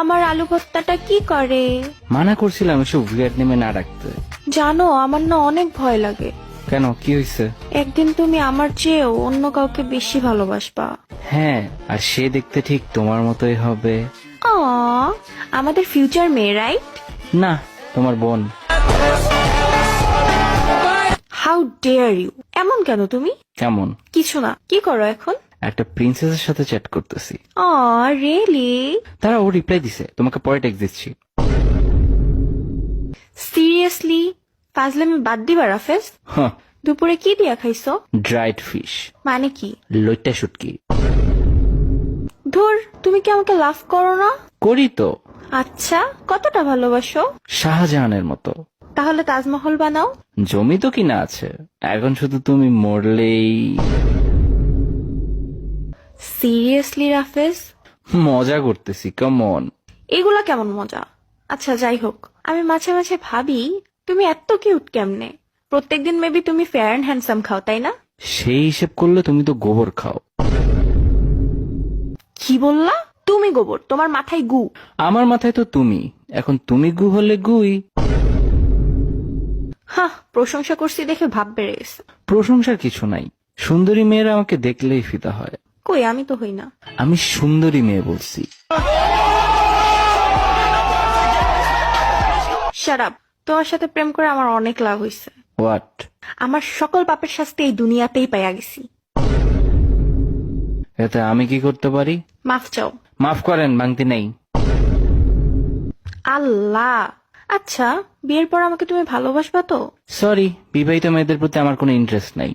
আমার আলু ভর্তাটা কি করে? মানা করছিলাম এসব উইয়ার্ড নেমে না রাখতে। জানো আমার না অনেক ভয় লাগে। কেন, কি হয়েছে? একদিন তুমি আমার চেয়েও অন্য কাউকে বেশি ভালোবাসবা। হ্যাঁ, আর সে দেখতে ঠিক তোমার মতোই হবে। আ আমাদের ফিউচার মেয়ে, রাইট? না, তোমার বোন। How dare you! এমন কেন তুমি? কেমন? কিছু না, কি করো এখন? একটা প্রিন্সেসের সাথে চ্যাট করতেছি। রিয়েলি? তারা ও রিপ্লাই দিছে, তোমাকে পরে টেক্সট দিচ্ছি। সিরিয়াসলি? ফাজলামি বাদ দিবা রাফেজ। হ্যাঁ, দুপুরে কি দিয়া খাইছো? ড্রাইড ফিশ, মানে কি? লইট্টা শুটকি। ধুর, তুমি কি আমাকে লাভ করো না? করি তো, আচ্ছা, কতটা ভালোবাসো? শাহজাহানের মতো। তাহলে তাজমহল বানাও। জমি তো কিনা আছে, এখন শুধু তুমি মরলেই। সিরিয়াসলি রাফেজ? মজা করতেছি, কেমন? এগুলা কেমন মজা? আচ্ছা যাই হোক, আমি মাঝে মাঝে ভাবি তুমি এত কিউট কেমনে? প্রত্যেকদিন মেবি তুমি ফেয়ার অ্যান্ড হ্যান্ডসাম খাও, তাই না? সেই হিসেব করলে তুমি তো গোবর খাও। কি বললা? তুমি গোবর? তোমার মাথায় গু। আমার মাথায় তো তুমি, এখন তুমি গু হলে গুই। হ্যাঁ, প্রশংসা করছি দেখে ভাব বেড়ে গেছে। প্রশংসার কিছু নাই, সুন্দরী মেয়েরা আমাকে দেখলেই ফিদা হয়। কই, আমি তো হই না। আমি সুন্দরী মেয়ে বলছি। Shut up! তোমার সাথে প্রেম করে আমার অনেক লাভ হইছে। হোয়াট? আমার সকল পাপের শাস্তি এই দুনিয়াতেই পাইয়া গেছি। এতে আমি কি করতে পারি? মাফ চাও। মাফ করেন, ভাঙতি নেই। আল্লাহ! আচ্ছা, বিয়ের পর আমাকে তুমি ভালোবাসবা তো? সরি, বিবাহিত মেয়েদের প্রতি আমার কোনো ইন্টারেস্ট নাই।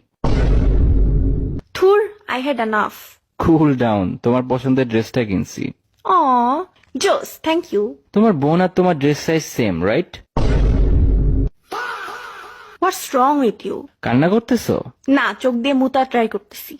থুর, I had enough. Cool down, তোমার পছন্দের ড্রেসটা কিনছি। অ জোস, থ্যাংক ইউ। তোমার বোন আর তোমার dress size same, right? What's wrong with you? কান্না করতেছো? না, চোখ দিয়ে মুতা ট্রাই করতেছি।